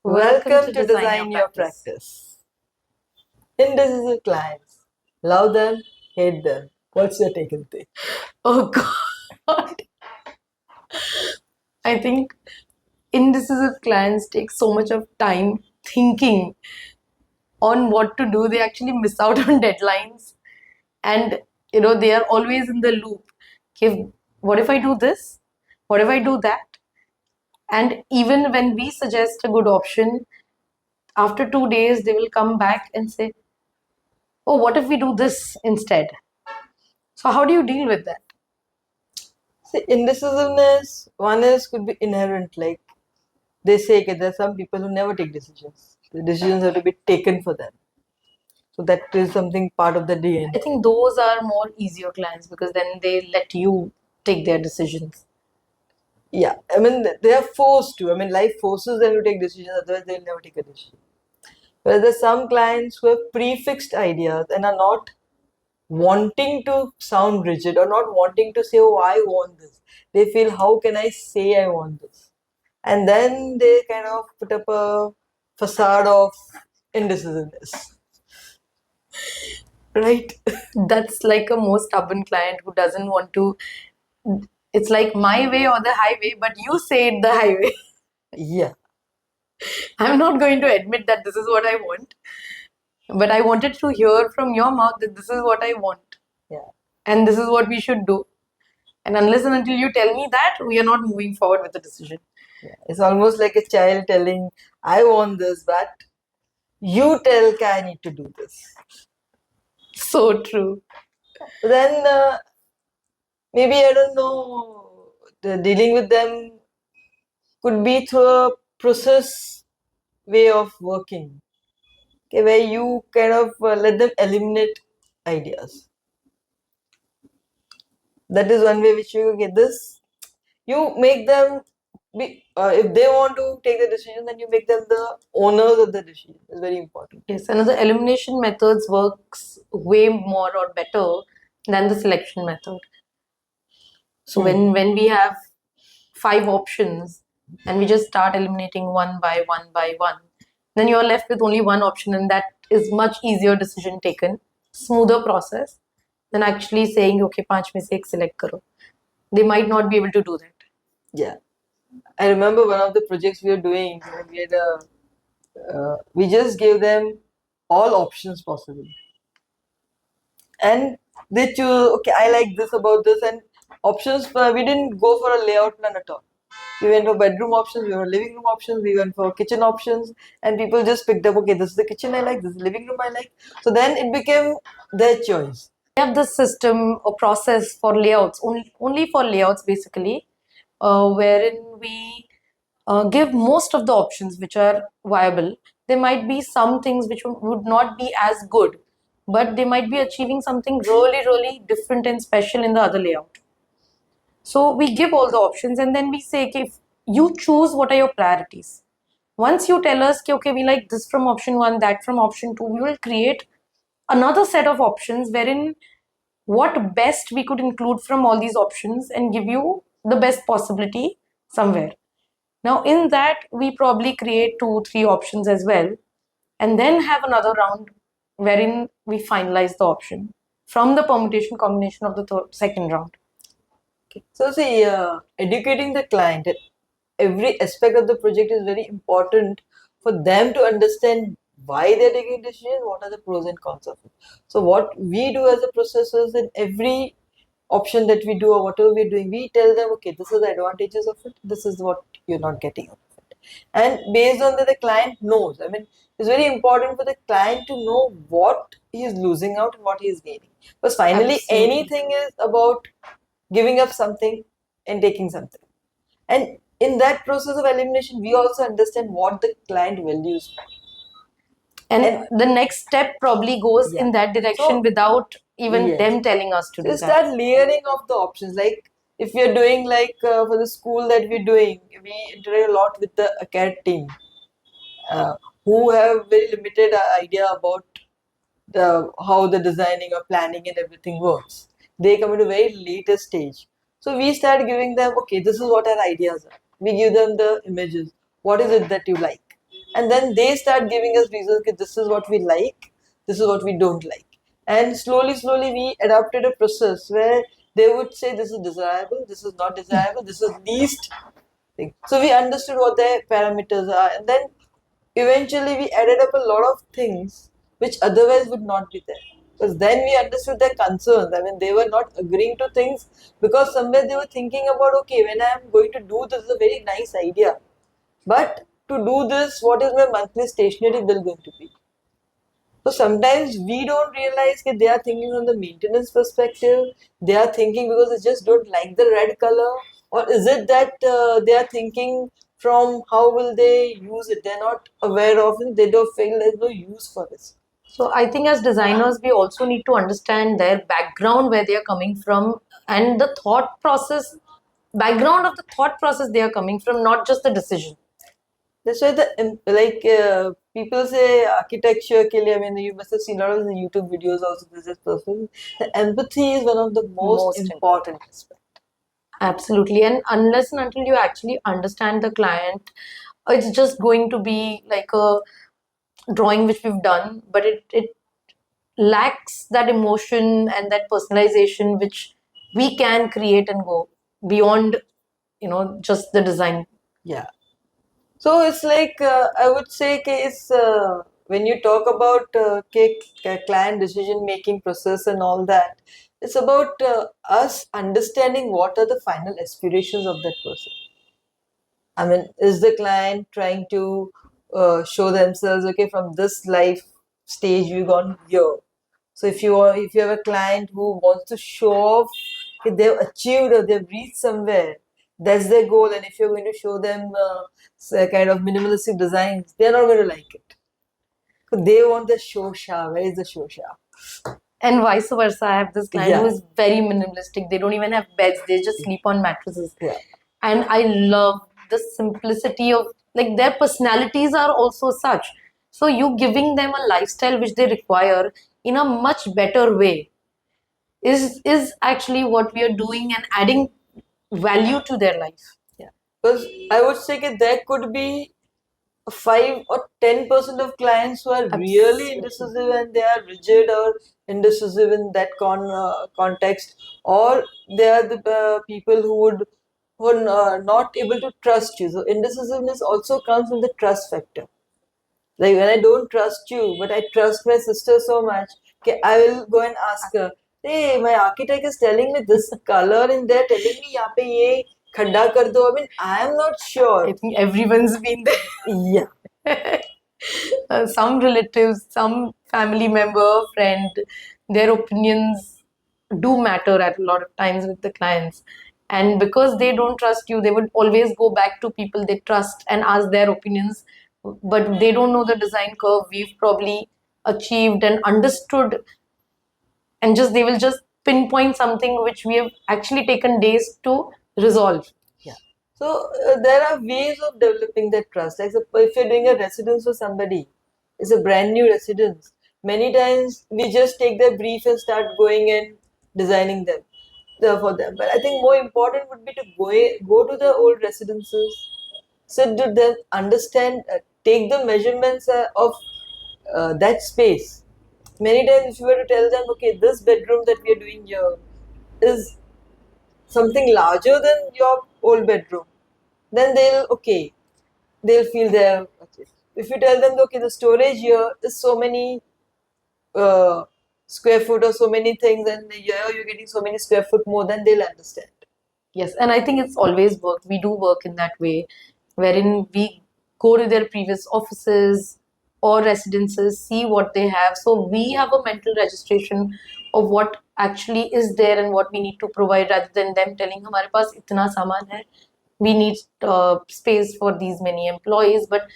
Welcome to Design Your Practice. Indecisive clients. Love them, hate them. What's your take on this? Oh God. I think indecisive clients take so much of time thinking on what to do. They actually miss out on deadlines. And they are always in the loop. Okay, what if I do this? What if I do that? And even when we suggest a good option, after 2 days they will come back and say, oh, what if we do this instead? So how do you deal with that? See, indecisiveness, one is could be inherent. Like they say, okay, there are some people who never take decisions. The decisions have to be taken for them. So that is something part of the DNA. I think those are more easier clients because then they let you take their decisions. Yeah, I mean, they are forced to. I mean, life forces them to take decisions, otherwise, they'll never take a decision. Whereas there are some clients who have prefixed ideas and are not wanting to sound rigid or not wanting to say, oh, I want this. They feel, how can I say I want this? And then they kind of put up a facade of indecisiveness. Right? That's like a more stubborn client who doesn't want to. It's like my way or the highway, but you say it the highway. Yeah. I'm not going to admit that this is what I want, but I wanted to hear from your mouth that this is what I want. Yeah. And this is what we should do. And unless and until you tell me that, we are not moving forward with the decision. Yeah. It's almost like a child telling, I want this, but you tell, I need to do this. So true. Then maybe, I don't know, dealing with them could be through a process way of working. Okay, where you kind of let them eliminate ideas. That is one way which you get this. You make them be, if they want to take the decision, then you make them the owners of the decision. It's very important. Yes, another elimination methods works way more or better than the selection method. So when we have 5 options and we just start eliminating one by one by one, then you are left with only one option, and that is much easier decision taken, smoother process than actually saying, okay, 5 में से एक select करो. They might not be able to do that. Yeah. I remember one of the projects we were doing, we had we just gave them all options possible. And they choose, okay, I like this about this, and options, we didn't go for a layout plan at all. We went for bedroom options, we went for living room options, we went for kitchen options, and people just picked up, okay, this is the kitchen I like, this is the living room I like. So then it became their choice. We have this system or process for layouts, only for layouts basically, wherein we give most of the options which are viable. There might be some things which would not be as good, but they might be achieving something really, really different and special in the other layout. So we give all the options and then we say, okay, if you choose what are your priorities. Once you tell us, okay, we like this from option 1, that from option 2, we will create another set of options wherein what best we could include from all these options and give you the best possibility somewhere. Now in that, we probably create 2-3 options as well, and then have another round wherein we finalize the option from the permutation combination of the second round. Okay. So see, educating the client at every aspect of the project is very important for them to understand why they're taking a decision, what are the pros and cons of it. So what we do as a process is in every option that we do or whatever we're doing, we tell them, okay, this is the advantages of it, this is what you're not getting out of it. And based on that, the client knows. I mean, it's very important for the client to know what he is losing out and what he is gaining. Because finally, anything is about giving up something and taking something. And in that process of elimination, we also understand what the client values. And the next step probably goes in that direction without even them telling us to do that. It's that layering of the options. Like if we're doing like for the school that we're doing, we interact a lot with the acad team who have very limited idea about how the designing or planning and everything works. They come at a very later stage. So we start giving them, okay, this is what our ideas are. We give them the images. What is it that you like? and then they start giving us reasons, okay, this is what we like, this is what we don't like. And slowly, we adopted a process where they would say this is desirable, this is not desirable, this is least thing. So we understood what their parameters are, and then eventually we added up a lot of things which otherwise would not be there. Because then we understood their concerns. I mean, they were not agreeing to things because somewhere they were thinking about, okay, when I'm going to do this, is a very nice idea. But to do this, what is my monthly stationery bill going to be? So sometimes we don't realize that they are thinking from the maintenance perspective. They are thinking because they just don't like the red color, or is it that they are thinking from how will they use it? They're not aware of it. They don't feel there's no use for this. So I think as designers, we also need to understand their background, where they are coming from, and the thought process, background of the thought process they are coming from, not just the decision. That's why people say architecture ke liye, I mean, you must have seen a lot of the YouTube videos also. This is perfect. The empathy is one of the most important aspects. Absolutely. And unless and until you actually understand the client, it's just going to be like a drawing which we've done, but it lacks that emotion and that personalization which we can create and go beyond, just the design. Yeah. So it's like I would say it's when you talk about client decision making process and all that, it's about us understanding what are the final aspirations of that person. I mean, is the client trying to show themselves, okay, from this life stage we've gone here. So if you have a client who wants to show off if they've achieved or they've reached somewhere, that's their goal. And if you're going to show them kind of minimalistic designs, they're not going to like it. So they want the show shah. Where is the show shah? And vice versa. I have this client who is very minimalistic. They don't even have beds. They just sleep on mattresses. Yeah. And I love the simplicity of, like, their personalities are also such. So you giving them a lifestyle which they require in a much better way is actually what we are doing and adding value to their life. Yeah. Because I would say that there could be 5 or 10% of clients who are really indecisive and they are rigid or indecisive in that context, or they are the people who are not able to trust you. So indecisiveness also comes from the trust factor. Like when I don't trust you, but I trust my sister so much, okay, I will go and ask her, hey, my architect is telling me this color and they're telling me यहाँ पे ये खड्डा कर दो. I mean, I am not sure. I think everyone's been there. Yeah. Some relatives, some family member, friend, their opinions do matter at a lot of times with the clients. And because they don't trust you, they would always go back to people they trust and ask their opinions. But they don't know the design curve we've probably achieved and understood, and just they will just pinpoint something which we have actually taken days to resolve. Yeah. So there are ways of developing that trust. Like if you're doing a residence for somebody, it's a brand new residence. Many times we just take their brief and start going and designing them for them. But I think more important would be to go to the old residences, sit with them, understand, take the measurements of that space. Many times, if you were to tell them, okay, this bedroom that we are doing here is something larger than your old bedroom, then they'll feel there. If you tell them, okay, the storage here is so many uh, square foot or so many things, and here you're getting so many square foot more, then they'll understand. Yes, and I think it's always worked. We do work in that way, wherein we go to their previous offices or residences, see what they have. So we have a mental registration of what actually is there and what we need to provide, rather than them telling, "हमारे पास इतना सामान है, we need space for these many employees." But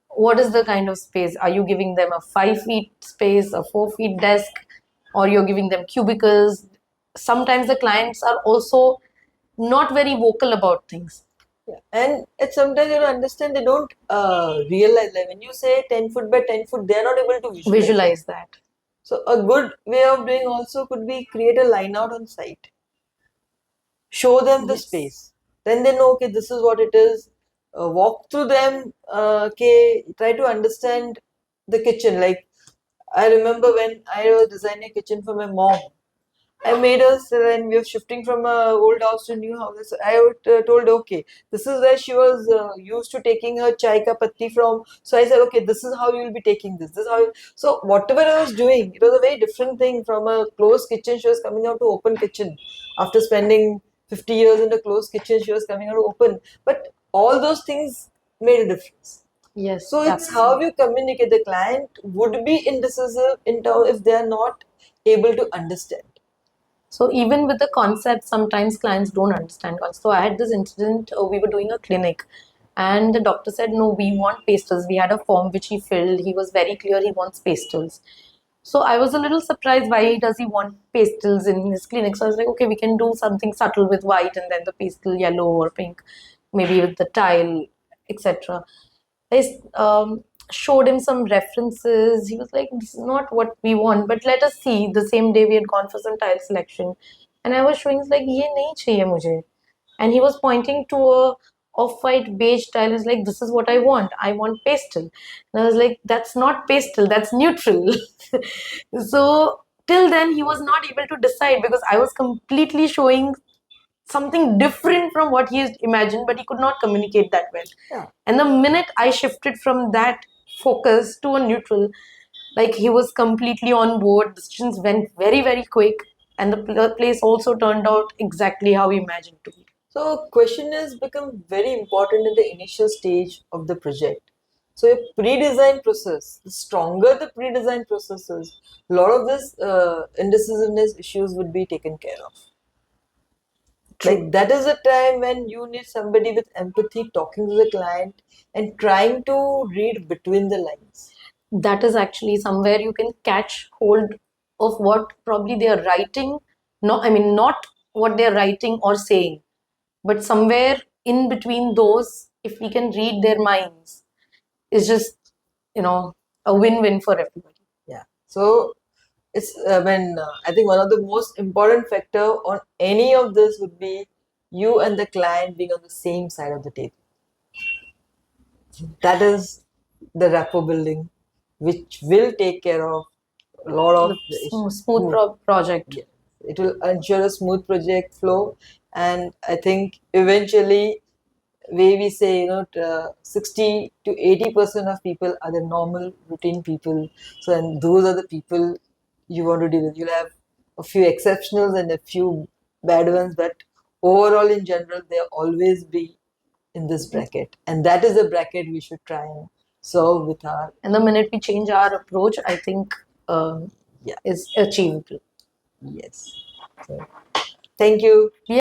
what is the kind of space? Are you giving them a 5 feet space, a 4 feet desk, or you're giving them cubicles? Sometimes the clients are also not very vocal about things. Yeah. And it's sometimes you don't understand, they don't realize that when you say 10 foot by 10 foot, they're not able to Visualize that. So a good way of doing also could be create a line out on site. Show them the space. Then they know, okay, this is what it is. walk through them, okay, try to understand the kitchen. Like, I remember when I was designing a kitchen for my mom, I made us when we were shifting from a old house to new house. I told, okay, this is where she was used to taking her chai ka patti from. So I said, okay, this is how you will be taking this. This is how. So whatever I was doing, it was a very different thing from a closed kitchen. She was coming out to open kitchen after spending 50 years in a closed kitchen. She was coming out to open, but all those things made a difference. Yes, So it's how you communicate. The client would be indecisive in terms if they are not able to understand. so even with the concept, sometimes clients don't understand concept. So I had this incident. We were doing a clinic, and the doctor said, "No, we want pastels." We had a form which he filled. He was very clear he wants pastels. So I was a little surprised. Why does he want pastels in his clinic? So I was like, okay, we can do something subtle with white and then the pastel yellow or pink, maybe with the tile, etc. I showed him some references. He was like, this is not what we want, but let us see. The same day we had gone for some tile selection. And I was showing, he's like, ye nahi chahiye mujhe. And he was pointing to a off-white beige tile. He's like, this is what I want. I want pastel. And I was like, that's not pastel, that's neutral. So till then he was not able to decide because I was completely showing something different from what he had imagined, but he could not communicate that well. Yeah. And the minute I shifted from that focus to a neutral, like he was completely on board. Decisions went very, very quick, and the place also turned out exactly how he imagined to be. So question has become very important in the initial stage of the project. So a pre-design process, the stronger the pre-design process is, a lot of this indecisiveness issues would be taken care of. Like that is a time when you need somebody with empathy talking to the client and trying to read between the lines. That is actually somewhere you can catch hold of what probably they are writing. No, I mean, not what they're writing or saying, but somewhere in between those, if we can read their minds, is just, a win-win for everybody. Yeah. So it's I think one of the most important factor on any of this would be you and the client being on the same side of the table. That is the rapport building, which will take care of a lot of the issues. Smooth project. Yes. It will ensure a smooth project flow, and I think eventually, we say 60 to 80% of people are the normal routine people. So, and those are the people you want to deal with. You'll have a few exceptionals and a few bad ones, but overall, in general, they'll always be in this bracket, and that is the bracket we should try and serve with our. And the minute we change our approach, I think Yeah. is achievable. Yes. So, thank you.